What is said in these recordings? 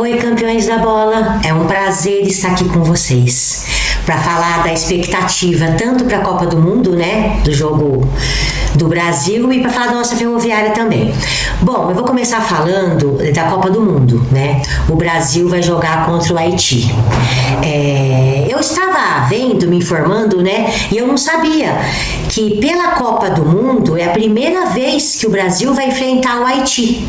Oi, campeões da bola, é um prazer estar aqui com vocês para falar da expectativa tanto para a Copa do Mundo, né, do jogo do Brasil, e para falar da nossa Ferroviária também. Bom, eu vou começar falando da Copa do Mundo, né? O Brasil vai jogar contra o Haiti. Eu estava vendo, me informando, né, e eu não sabia que pela Copa do Mundo é a primeira vez que o Brasil vai enfrentar o Haiti.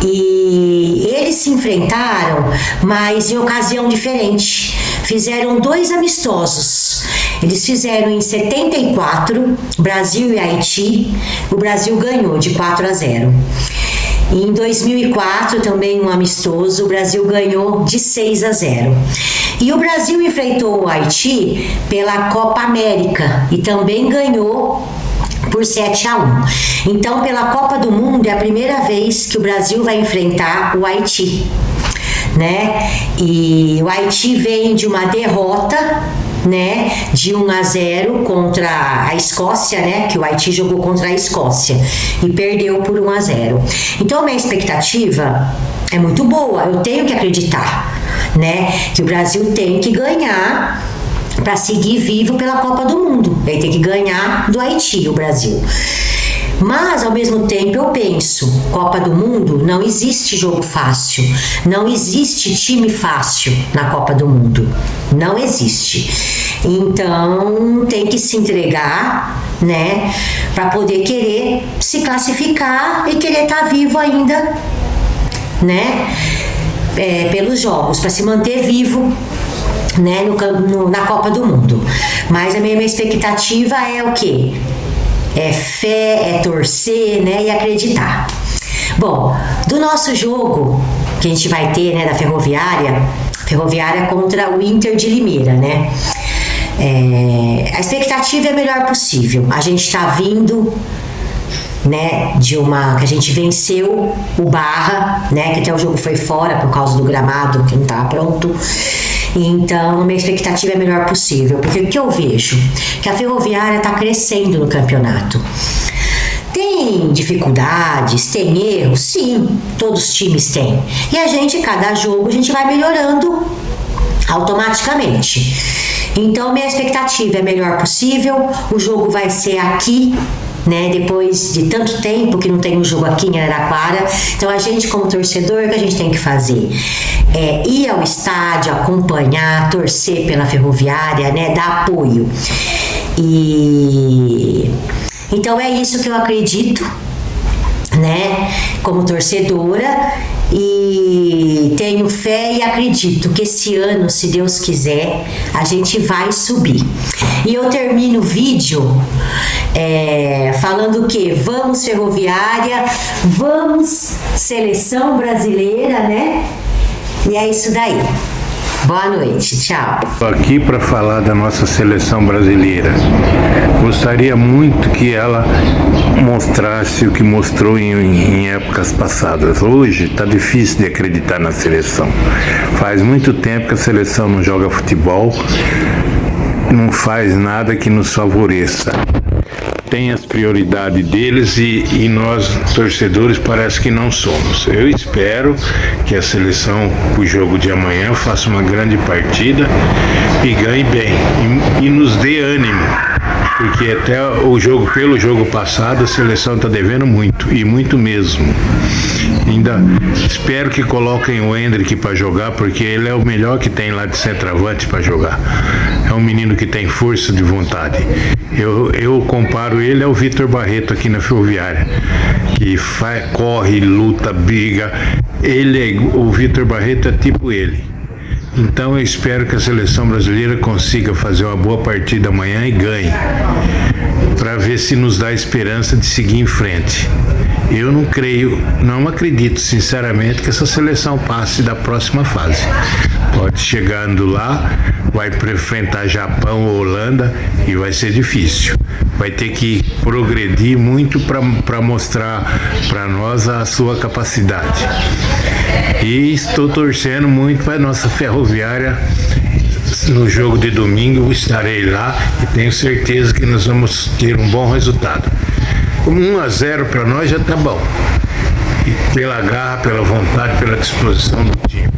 E eles se enfrentaram, mas em ocasião diferente. Fizeram 2 amistosos. Eles fizeram em 74, Brasil e Haiti. O Brasil ganhou de 4-0. Em 2004, também um amistoso, o Brasil ganhou de 6-0. E o Brasil enfrentou o Haiti pela Copa América e também ganhou por 7-1. Então, pela Copa do Mundo, é a primeira vez que o Brasil vai enfrentar o Haiti, né? E o Haiti vem de uma derrota, né, de 1-0 contra a Escócia, né, que o Haiti jogou contra a Escócia e perdeu por 1-0. Então, a minha expectativa é muito boa, eu tenho que acreditar, né, que o Brasil tem que ganhar para seguir vivo pela Copa do Mundo. Ele tem que ganhar do Haiti, o Brasil. Mas, ao mesmo tempo, eu penso, Copa do Mundo, não existe jogo fácil, não existe time fácil na Copa do Mundo, não existe. Então, tem que se entregar, né, para poder querer se classificar e querer estar vivo ainda, né, pelos jogos, para se manter vivo, né, na Copa do Mundo. Mas a minha expectativa é o quê? É fé, é torcer, né, e acreditar. Bom, do nosso jogo que a gente vai ter, né, da Ferroviária contra o Inter de Limeira, né? A expectativa é a melhor possível. A gente está vindo, né, que a gente venceu o Barra, né, que até o jogo foi fora por causa do gramado que não estava pronto. Então, minha expectativa é a melhor possível, porque o que eu vejo? Que a Ferroviária está crescendo no campeonato. Tem dificuldades, tem erros? Sim, todos os times têm. E cada jogo, a gente vai melhorando automaticamente. Então, minha expectativa é a melhor possível. O jogo vai ser aqui, né, depois de tanto tempo que não tem um jogo aqui em Araraquara. Então, a gente como torcedor, o que a gente tem que fazer? Ir ao estádio, acompanhar, torcer pela Ferroviária, né, dar apoio. Então, é isso que eu acredito, né, como torcedora, e tenho fé e acredito que esse ano, se Deus quiser, a gente vai subir. E eu termino o vídeo falando que vamos Ferroviária, vamos Seleção Brasileira, né? E é isso daí. Boa noite, tchau. Estou aqui para falar da nossa seleção brasileira. Gostaria muito que ela mostrasse o que mostrou em épocas passadas. Hoje está difícil de acreditar na seleção. Faz muito tempo que a seleção não joga futebol, não faz nada que nos favoreça. Tem as prioridades deles e nós, torcedores, parece que não somos. Eu espero que a seleção, o jogo de amanhã, faça uma grande partida e ganhe bem e nos dê ânimo, porque até pelo jogo passado, a seleção está devendo muito, e muito mesmo. Ainda espero que coloquem o Hendrick para jogar, porque ele é o melhor que tem lá de centroavante para jogar. É um menino que tem força de vontade. Eu comparo ele ao Vitor Barreto aqui na Ferroviária, que corre, luta, briga. O Vitor Barreto é tipo ele. Então eu espero que a seleção brasileira consiga fazer uma boa partida amanhã e ganhe, para ver se nos dá esperança de seguir em frente. Eu não acredito sinceramente que essa seleção passe da próxima fase. Pode chegando lá, vai enfrentar Japão ou Holanda e vai ser difícil. Vai ter que progredir muito para mostrar para nós a sua capacidade. E estou torcendo muito para a nossa Ferroviária. No jogo de domingo estarei lá e tenho certeza que nós vamos ter um bom resultado. 1-0 para nós já tá bom. e pela garra, pela vontade, pela disposição do time.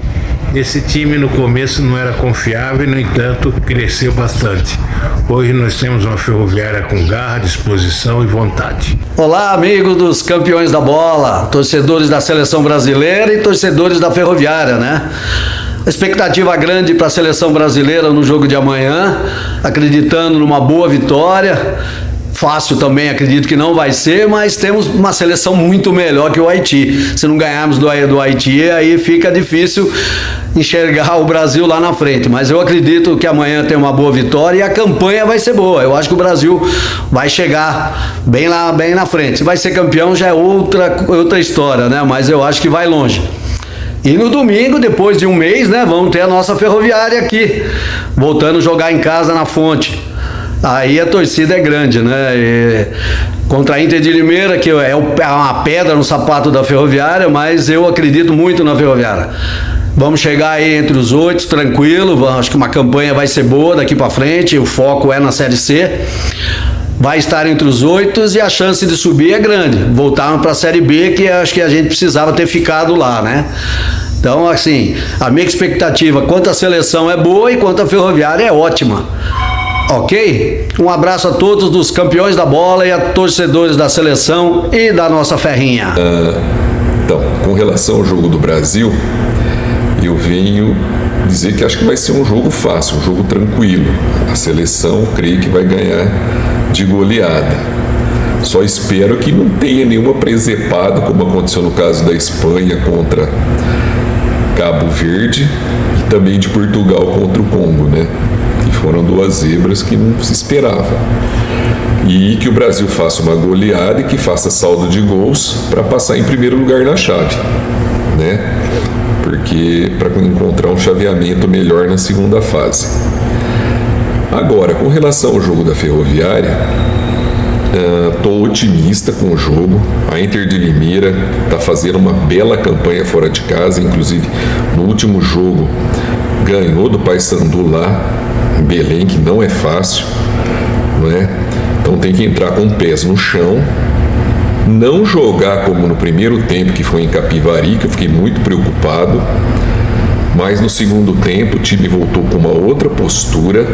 Esse time no começo não era confiável e, no entanto, cresceu bastante. Hoje nós temos uma Ferroviária com garra, disposição e vontade. Olá, amigos dos campeões da bola, torcedores da seleção brasileira e torcedores da Ferroviária, né? Expectativa grande para a seleção brasileira no jogo de amanhã, acreditando numa boa vitória. Fácil também, acredito que não vai ser, mas temos uma seleção muito melhor que o Haiti. Se não ganharmos do Haiti, aí fica difícil enxergar o Brasil lá na frente. Mas eu acredito que amanhã tem uma boa vitória e a campanha vai ser boa. Eu acho que o Brasil vai chegar bem na frente. Se vai ser campeão já é outra história, né? Mas eu acho que vai longe. E no domingo, depois de um mês, né, vamos ter a nossa Ferroviária aqui, voltando a jogar em casa na Fonte. Aí a torcida é grande, né? Contra a Inter de Limeira, que é uma pedra no sapato da Ferroviária, mas eu acredito muito na Ferroviária. Vamos chegar aí entre os 8, tranquilo. Acho que uma campanha vai ser boa daqui para frente. O foco é na Série C. Vai estar entre os 8 e a chance de subir é grande. Voltaram para a Série B, que acho que a gente precisava ter ficado lá, né? Então, assim, a minha expectativa quanto à seleção é boa e quanto à Ferroviária é ótima. Ok? Um abraço a todos dos campeões da bola e a torcedores da seleção e da nossa ferrinha. Então, com relação ao jogo do Brasil, eu venho dizer que acho que vai ser um jogo fácil, um jogo tranquilo. A seleção, creio que vai ganhar de goleada. Só espero que não tenha nenhuma presepada, como aconteceu no caso da Espanha contra Cabo Verde e também de Portugal contra o Congo, né? Que foram duas zebras que não se esperava. E que o Brasil faça uma goleada e que faça saldo de gols para passar em primeiro lugar na chave, né? Porque para encontrar um chaveamento melhor na segunda fase. Agora, com relação ao jogo da Ferroviária, estou otimista com o jogo. A Inter de Limeira está fazendo uma bela campanha fora de casa, inclusive no último jogo ganhou do Paysandu lá em Belém, que não é fácil, não é? Então tem que entrar com pés no chão, não jogar como no primeiro tempo, que foi em Capivari, que eu fiquei muito preocupado, mas no segundo tempo o time voltou com uma outra postura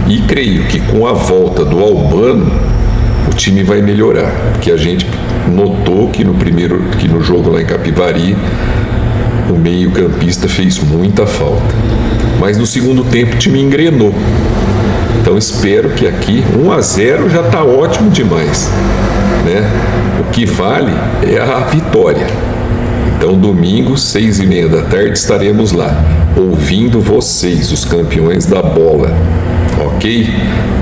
e creio que com a volta do Albano o time vai melhorar, porque a gente notou que no jogo lá em Capivari o meio-campista fez muita falta, mas no segundo tempo o time engrenou. Então espero que aqui 1-0 já está ótimo demais, né? O que vale é a vitória. Então domingo, 6:30 da tarde, estaremos lá, ouvindo vocês, os campeões da bola. Ok?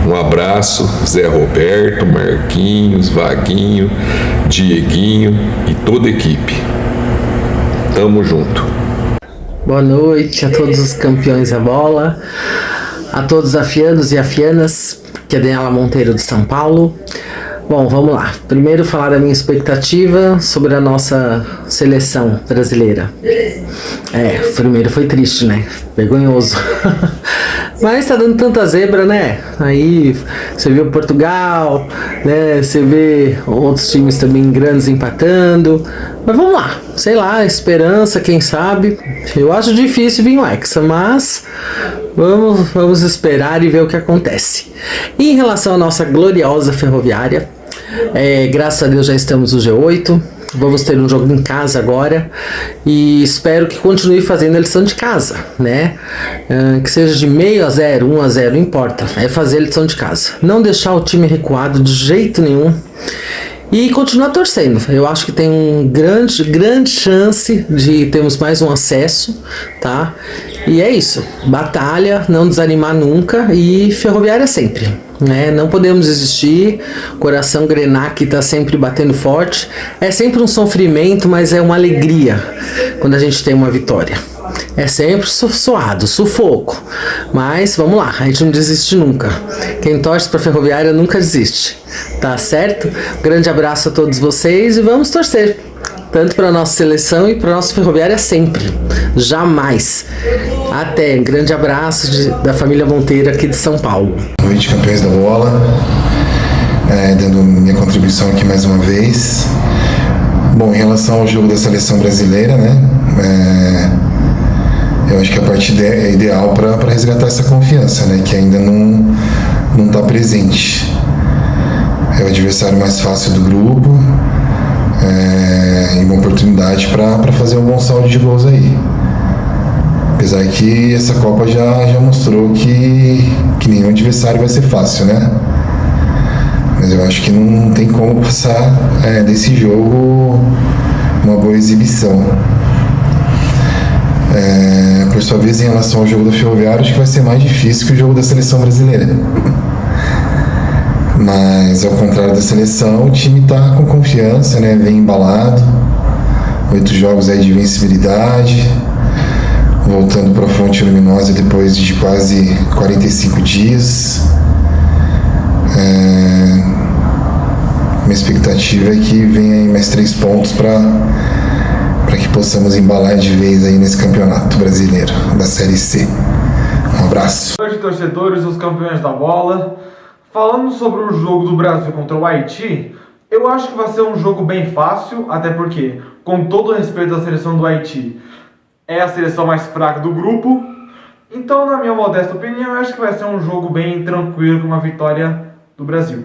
Um abraço, Zé Roberto, Marquinhos, Vaguinho, Dieguinho e toda a equipe. Tamo junto. Boa noite a todos os campeões da bola, a todos os afianos e afianas, que é Daniela Monteiro de São Paulo. Bom, vamos lá. Primeiro falar da minha expectativa sobre a nossa seleção brasileira. Primeiro foi triste, né? Vergonhoso. Mas tá dando tanta zebra, né? Aí você vê o Portugal, né? Você vê outros times também grandes empatando. Mas vamos lá, sei lá, esperança, quem sabe. Eu acho difícil vir o Hexa, mas vamos esperar e ver o que acontece. E em relação à nossa gloriosa Ferroviária, graças a Deus já estamos no G8. Vamos ter um jogo em casa agora e espero que continue fazendo a lição de casa, né? Que seja de 0-0, 1-0, não importa. É fazer a lição de casa. Não deixar o time recuado de jeito nenhum. E continuar torcendo. Eu acho que tem um grande chance de termos mais um acesso, tá? E é isso. Batalha, não desanimar nunca e Ferroviária sempre, né? Não podemos desistir. Coração Grenache tá sempre batendo forte. É sempre um sofrimento, mas é uma alegria quando a gente tem uma vitória. É sempre suado, sufoco. Mas vamos lá, a gente não desiste nunca. Quem torce pra Ferroviária nunca desiste. Tá certo? Um grande abraço a todos vocês e vamos torcer. Tanto para nossa seleção e para nossa Ferroviária sempre. Jamais. Até. Um grande abraço da família Monteiro aqui de São Paulo. Boa noite, campeões da bola. Dando minha contribuição aqui mais uma vez. Bom, em relação ao jogo da seleção brasileira, né? Eu acho que a partida é ideal para resgatar essa confiança, né? Que ainda não está presente. É o adversário mais fácil do grupo e uma oportunidade para fazer um bom saldo de gols aí. Apesar que essa Copa já mostrou que nenhum adversário vai ser fácil, né? Mas eu acho que não tem como passar desse jogo uma boa exibição. Por sua vez, em relação ao jogo da Ferroviária, acho que vai ser mais difícil que o jogo da seleção brasileira. Mas, ao contrário da seleção, o time está com confiança, né? Vem embalado, 8 jogos aí de invencibilidade, voltando para a Fonte Luminosa depois de quase 45 dias. Minha expectativa é que venha aí mais 3 pontos para que possamos embalar de vez aí nesse campeonato brasileiro da Série C. Um abraço. Boa noite, torcedores, os campeões da bola. Falando sobre o jogo do Brasil contra o Haiti, eu acho que vai ser um jogo bem fácil, até porque, com todo o respeito à seleção do Haiti, é a seleção mais fraca do grupo. Então, na minha modesta opinião, eu acho que vai ser um jogo bem tranquilo, com uma vitória do Brasil.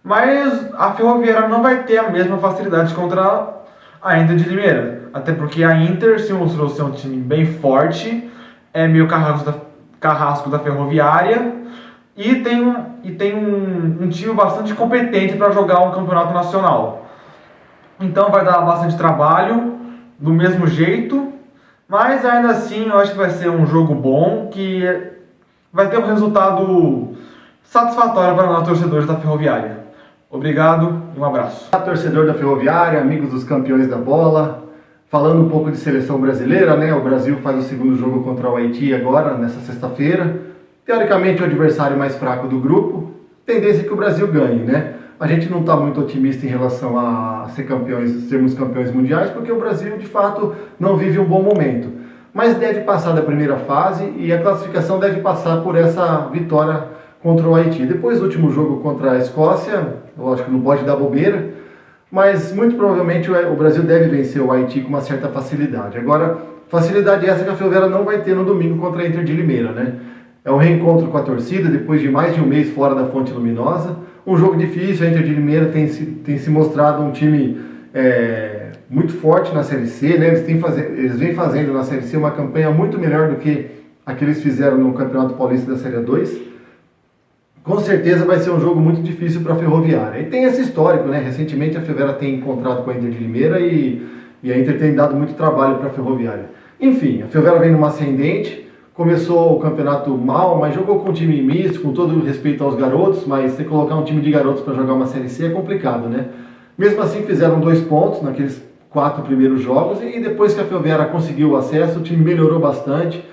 Mas a Ferroviária não vai ter a mesma facilidade contra a Inter de Limeira, até porque a Inter se mostrou ser um time bem forte, é meio carrasco da Ferroviária, e tem um time bastante competente para jogar um campeonato nacional. Então vai dar bastante trabalho, do mesmo jeito, mas ainda assim eu acho que vai ser um jogo bom, que vai ter um resultado satisfatório para nós torcedores da Ferroviária. Obrigado e um abraço. Olá, torcedor da Ferroviária, amigos dos campeões da bola. Falando um pouco de seleção brasileira, né? O Brasil faz o segundo jogo contra o Haiti agora, nessa sexta-feira. Teoricamente, o adversário mais fraco do grupo. Tendência é que o Brasil ganhe, né? A gente não está muito otimista em relação a sermos campeões mundiais, porque o Brasil, de fato, não vive um bom momento. Mas deve passar da primeira fase e a classificação deve passar por essa vitória contra o Haiti. Depois do último jogo contra a Escócia, lógico que não pode dar bobeira, mas muito provavelmente o Brasil deve vencer o Haiti com uma certa facilidade. Agora, facilidade essa que a Ferroviária não vai ter no domingo contra a Inter de Limeira, né? É um reencontro com a torcida, depois de mais de um mês fora da Fonte Luminosa. Um jogo difícil, a Inter de Limeira tem se mostrado um time muito forte na Série C, né? Eles vêm fazendo na Série C uma campanha muito melhor do que a que eles fizeram no Campeonato Paulista da Série 2. Com certeza vai ser um jogo muito difícil para a Ferroviária. E tem esse histórico, né? Recentemente a Ferroviária tem encontrado com a Inter de Limeira e a Inter tem dado muito trabalho para a Ferroviária. Enfim, a Ferroviária vem numa ascendente, começou o campeonato mal, mas jogou com um time misto, com todo respeito aos garotos, mas você colocar um time de garotos para jogar uma Série C é complicado, né? Mesmo assim fizeram 2 pontos naqueles 4 primeiros jogos e depois que a Ferroviária conseguiu o acesso, o time melhorou bastante,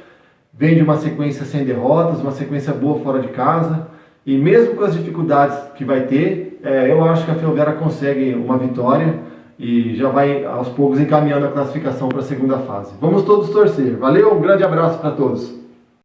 vem de uma sequência sem derrotas, uma sequência boa fora de casa. E mesmo com as dificuldades que vai ter, eu acho que a Ferroviária consegue uma vitória e já vai aos poucos encaminhando a classificação para a segunda fase. Vamos todos torcer. Valeu, um grande abraço para todos.